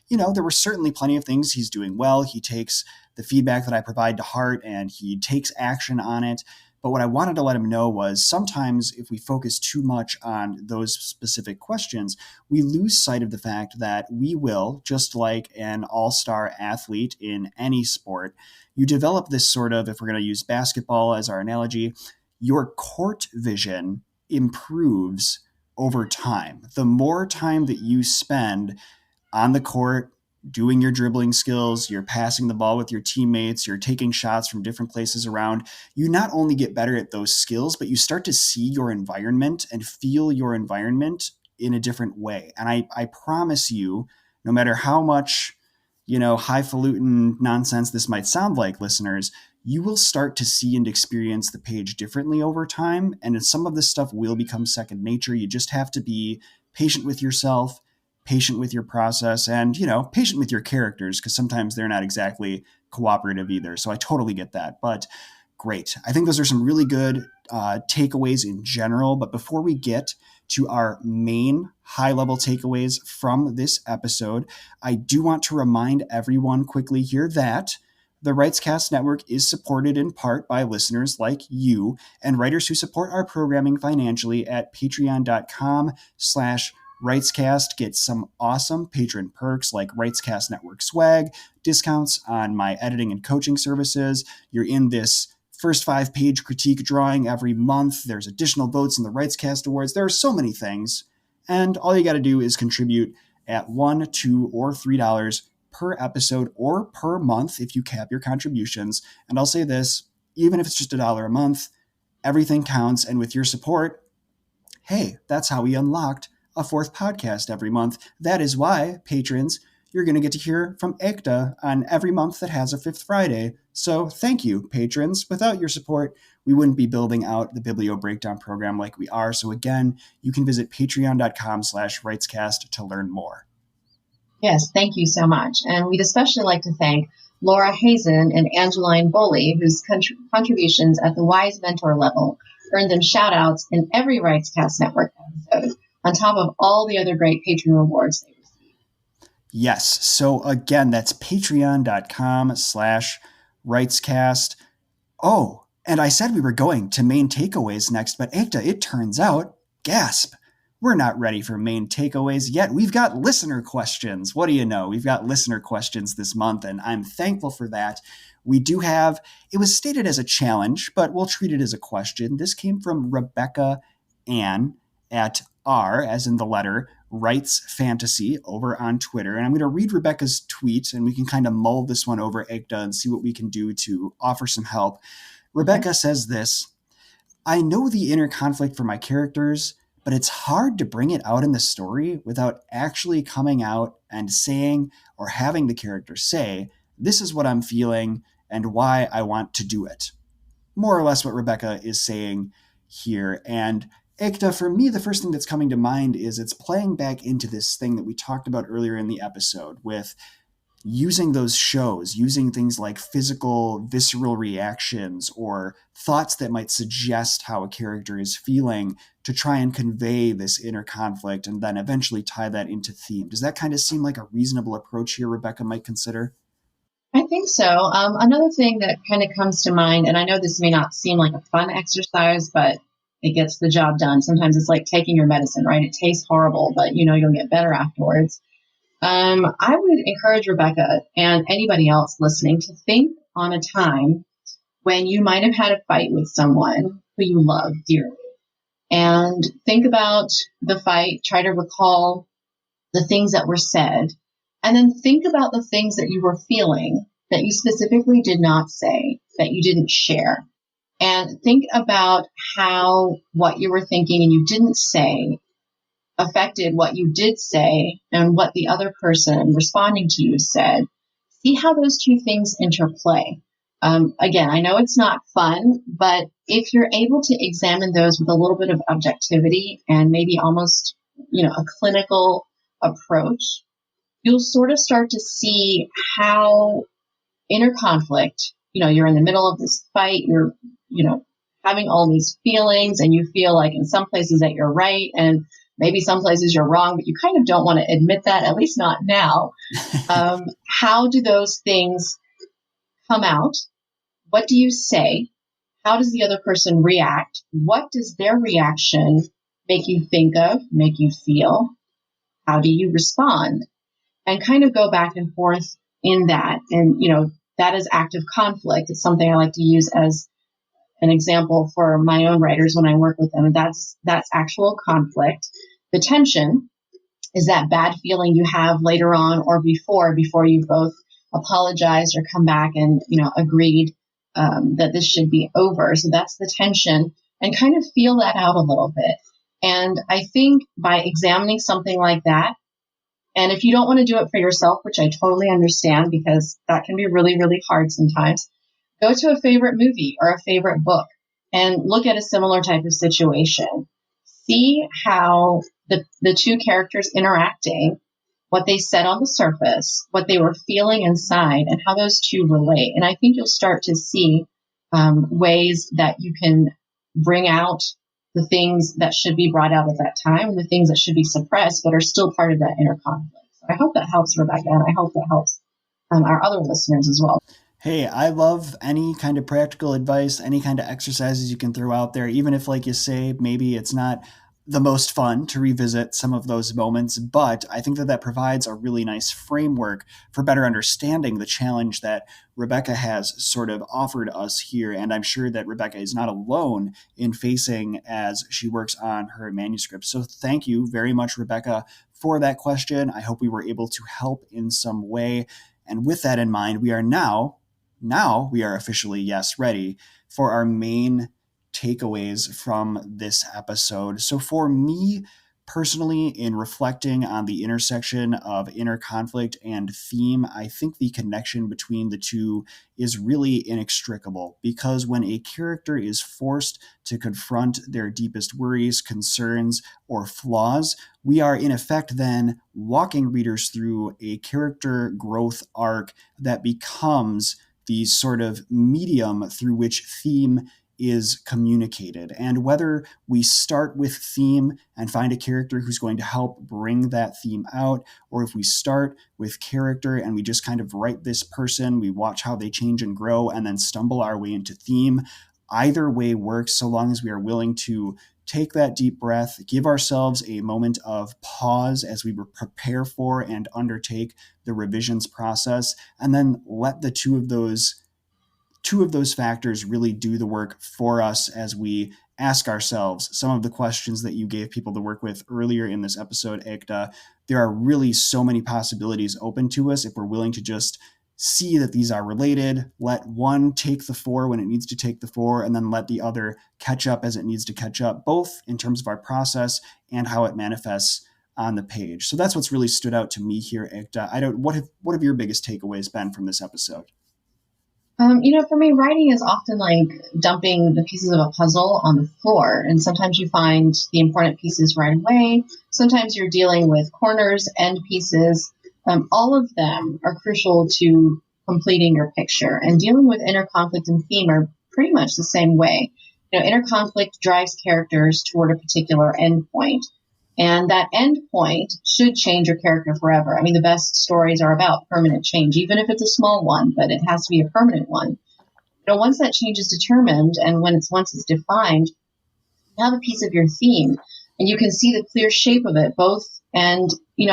there were certainly plenty of things he's doing well. He takes the feedback that I provide to heart and he takes action on it. But what I wanted to let him know was sometimes if we focus too much on those specific questions, we lose sight of the fact that we will, just like an all-star athlete in any sport, you develop this sort of, if we're going to use basketball as our analogy, your court vision improves over time. The more time that you spend on the court, doing your dribbling skills, you're passing the ball with your teammates, you're taking shots from different places around, you not only get better at those skills, but you start to see your environment and feel your environment in a different way. And I promise you, no matter how much, highfalutin nonsense this might sound like, listeners, you will start to see and experience the page differently over time. And some of this stuff will become second nature. You just have to be patient with yourself, patient with your process, and, patient with your characters, because sometimes they're not exactly cooperative either. So I totally get that. But great. I think those are some really good takeaways in general. But before we get to our main high-level takeaways from this episode, I do want to remind everyone quickly here that the Writescast Network is supported in part by listeners like you and writers who support our programming financially at patreon.com/Writescast. Get some awesome patron perks like Writescast Network swag, discounts on my editing and coaching services. You're in this first 5-page critique drawing every month. There's additional votes in the Writescast Awards. There are so many things. And all you got to do is contribute at $1, $2, or $3 per episode or per month if you cap your contributions. And I'll say this, even if it's just $1 a month, everything counts. And with your support, hey, that's how we unlocked a fourth podcast every month. That is why, patrons, you're going to get to hear from Ekta on every month that has a fifth Friday. So thank you, patrons. Without your support, we wouldn't be building out the Biblio Breakdown program like we are. So again, you can visit patreon.com/Writescast to learn more. Yes, thank you so much. And we'd especially like to thank Laura Hazen and Angeline Boley, whose contributions at the Wise Mentor level earned them shout-outs in every Writescast Network episode, on top of all the other great patron rewards they receive. Yes. So again, that's patreon.com/Writescast. Oh, and I said we were going to main takeaways next, but Ekta, it turns out, gasp, we're not ready for main takeaways yet. We've got listener questions. What do you know? We've got listener questions this month, and I'm thankful for that. We do have, it was stated as a challenge, but we'll treat it as a question. This came from Rebecca Ann at R, as in the letter, Writes Fantasy over on Twitter. And I'm going to read Rebecca's tweet, and we can kind of mull this one over, Ekta, and see what we can do to offer some help. Rebecca says this, I know the inner conflict for my characters, but it's hard to bring it out in the story without actually coming out and saying or having the character say, this is what I'm feeling and why I want to do it. More or less what Rebecca is saying here. And Ekta, for me, the first thing that's coming to mind is it's playing back into this thing that we talked about earlier in the episode with using those shows, using things like physical, visceral reactions or thoughts that might suggest how a character is feeling to try and convey this inner conflict and then eventually tie that into theme. Does that kind of seem like a reasonable approach here Rebecca might consider? I think so. Another thing that kind of comes to mind, and I know this may not seem like a fun exercise, but it gets the job done. Sometimes it's like taking your medicine, right? It tastes horrible, but you'll get better afterwards. I would encourage Rebecca and anybody else listening to think on a time when you might have had a fight with someone who you love dearly. And think about the fight, try to recall the things that were said, and then think about the things that you were feeling that you specifically did not say, that you didn't share. And think about how what you were thinking and you didn't say affected what you did say and what the other person responding to you said. See how those two things interplay. Again, I know it's not fun, but if you're able to examine those with a little bit of objectivity and maybe almost, a clinical approach, you'll sort of start to see how inner conflict, you're in the middle of this fight, you're, having all these feelings and you feel like in some places that you're right and maybe some places you're wrong, but you kind of don't want to admit that, at least not now. How do those things come out? What do you say? How does the other person react? What does their reaction make you think of, make you feel? How do you respond? And kind of go back and forth in that. And, that is active conflict. It's something I like to use as an example for my own writers when I work with them. And that's actual conflict. The tension is that bad feeling you have later on or before you've both apologized or come back and, agreed that this should be over. So that's the tension, and kind of feel that out a little bit. And I think by examining something like that, and if you don't want to do it for yourself, which I totally understand because that can be really, really hard sometimes, go to a favorite movie or a favorite book and look at a similar type of situation. See how the two characters interacting, what they said on the surface, what they were feeling inside, and how those two relate. And I think you'll start to see ways that you can bring out the things that should be brought out at that time and the things that should be suppressed but are still part of that inner conflict. So I hope that helps, Rebecca, and I hope that helps our other listeners as well. Hey, I love any kind of practical advice, any kind of exercises you can throw out there, even if, like you say, maybe it's not the most fun to revisit some of those moments, but I think that that provides a really nice framework for better understanding the challenge that Rebecca has sort of offered us here. And I'm sure that Rebecca is not alone in facing as she works on her manuscript. So thank you very much, Rebecca, for that question. I hope we were able to help in some way. And with that in mind, we are now we are officially, yes, ready for our main takeaways from this episode. So for me personally, in reflecting on the intersection of inner conflict and theme, I think the connection between the two is really inextricable, because when a character is forced to confront their deepest worries, concerns, or flaws, we are in effect then walking readers through a character growth arc that becomes the sort of medium through which theme is communicated. And whether we start with theme and find a character who's going to help bring that theme out, or if we start with character and we just kind of write this person, we watch how they change and grow, and then stumble our way into theme, either way works, so long as we are willing to take that deep breath, give ourselves a moment of pause as we prepare for and undertake the revisions process, and then let the two of those factors really do the work for us as we ask ourselves some of the questions that you gave people to work with earlier in this episode, Ekta. There are really so many possibilities open to us if we're willing to just see that these are related, let one take the fore when it needs to take the fore, and then let the other catch up as it needs to catch up, both in terms of our process and how it manifests on the page. So that's what's really stood out to me here, Ekta. What have your biggest takeaways been from this episode? For me, writing is often like dumping the pieces of a puzzle on the floor. And sometimes you find the important pieces right away. Sometimes you're dealing with corners, end pieces. All of them are crucial to completing your picture. And dealing with inner conflict and theme are pretty much the same way. Inner conflict drives characters toward a particular endpoint. And that end point should change your character forever. I mean, the best stories are about permanent change, even if it's a small one, but it has to be a permanent one. Once that change is determined and once it's defined, you have a piece of your theme and you can see the clear shape of it both and,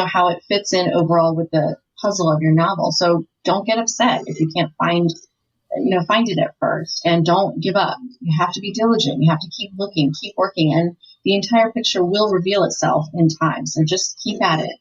how it fits in overall with the puzzle of your novel. So don't get upset if you can't find it at first, and don't give up. You have to be diligent. You have to keep looking, keep working, and the entire picture will reveal itself in time. So just keep at it.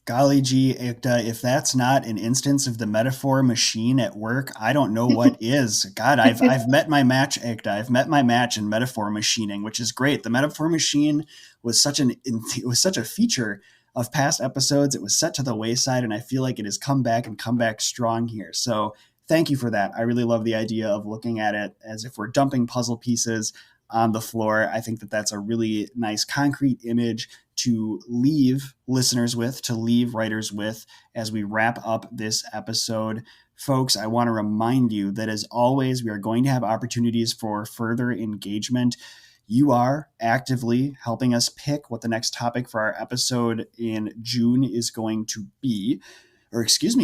Golly gee, Ekta, if that's not an instance of the metaphor machine at work, I don't know what is. God, I've met my match, Ekta. I've met my match in metaphor machining, which is great. The metaphor machine was such a feature of past episodes. It was set to the wayside, and I feel like it has come back strong here. So thank you for that. I really love the idea of looking at it as if we're dumping puzzle pieces on the floor. I think that that's a really nice concrete image to leave listeners with, to leave writers with as we wrap up this episode. Folks, I want to remind you that as always, we are going to have opportunities for further engagement. You are actively helping us pick what the next topic for our episode in June is going to be.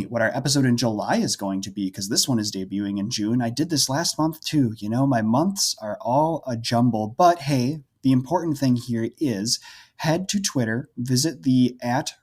What our episode in July is going to be, because this one is debuting in June. I did this last month too. My months are all a jumble. But hey, the important thing here is head to Twitter, visit the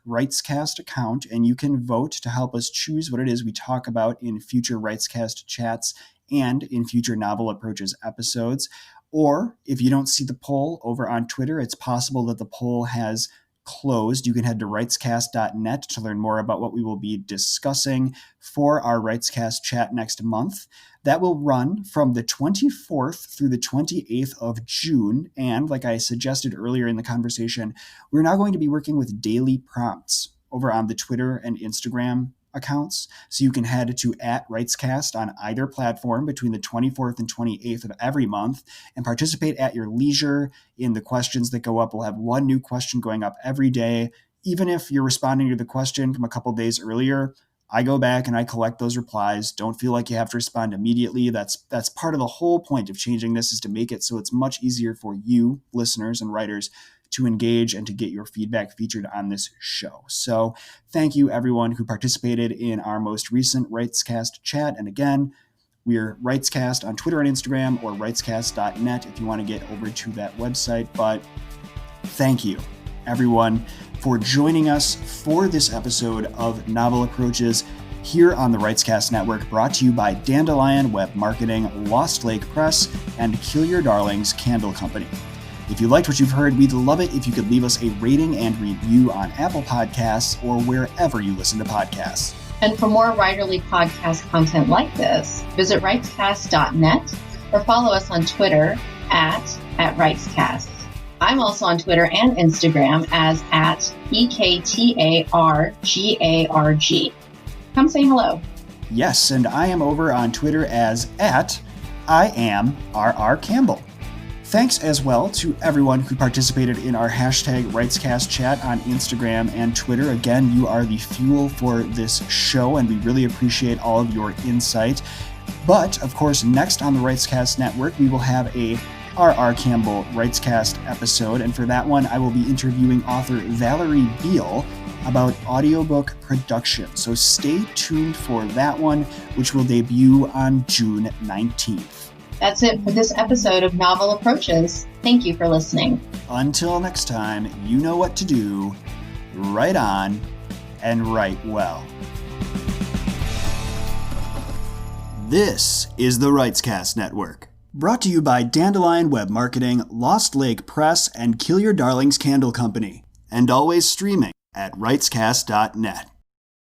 @Writescast account, and you can vote to help us choose what it is we talk about in future Writescast chats and in future Novel Approaches episodes. Or if you don't see the poll over on Twitter, it's possible that the poll has closed. You can head to writescast.net to learn more about what we will be discussing for our Writescast chat next month. That will run from the 24th through the 28th of June. And like I suggested earlier in the conversation, we're now going to be working with daily prompts over on the Twitter and Instagram accounts. So you can head to @Writescast on either platform between the 24th and 28th of every month and participate at your leisure in the questions that go up. We'll have one new question going up every day. Even if you're responding to the question from a couple days earlier, I go back and I collect those replies. Don't feel like you have to respond immediately. That's part of the whole point of changing this, is to make it so it's much easier for you, listeners and writers, to engage and to get your feedback featured on this show. So thank you everyone who participated in our most recent Writescast chat. And again, we're Writescast on Twitter and Instagram, or writescast.net if you want to get over to that website. But Thank you, everyone, for joining us for this episode of Novel Approaches here on the Writescast Network, brought to you by Dandelion Web Marketing, Lost Lake Press, and Kill Your Darlings Candle Company. If you liked what you've heard, we'd love it if you could leave us a rating and review on Apple Podcasts or wherever you listen to podcasts. And for more writerly podcast content like this, visit writescast.net or follow us on Twitter at Writescast. I'm also on Twitter and Instagram as at EKTARGARG. Come say hello. Yes, and I am over on Twitter as at I am RR Campbell. Thanks as well to everyone who participated in our hashtag Writescast chat on Instagram and Twitter. Again, you are the fuel for this show, and we really appreciate all of your insight. But, of course, next on the Writescast Network, we will have a R.R. Campbell Writescast episode, and for that one, I will be interviewing author Valerie Beal about audiobook production. So stay tuned for that one, which will debut on June 19th. That's it for this episode of Novel Approaches. Thank you for listening. Until next time, you know what to do. Write on and write well. This is the Writescast Network, brought to you by Dandelion Web Marketing, Lost Lake Press, and Kill Your Darlings Candle Company, and always streaming at writescast.net.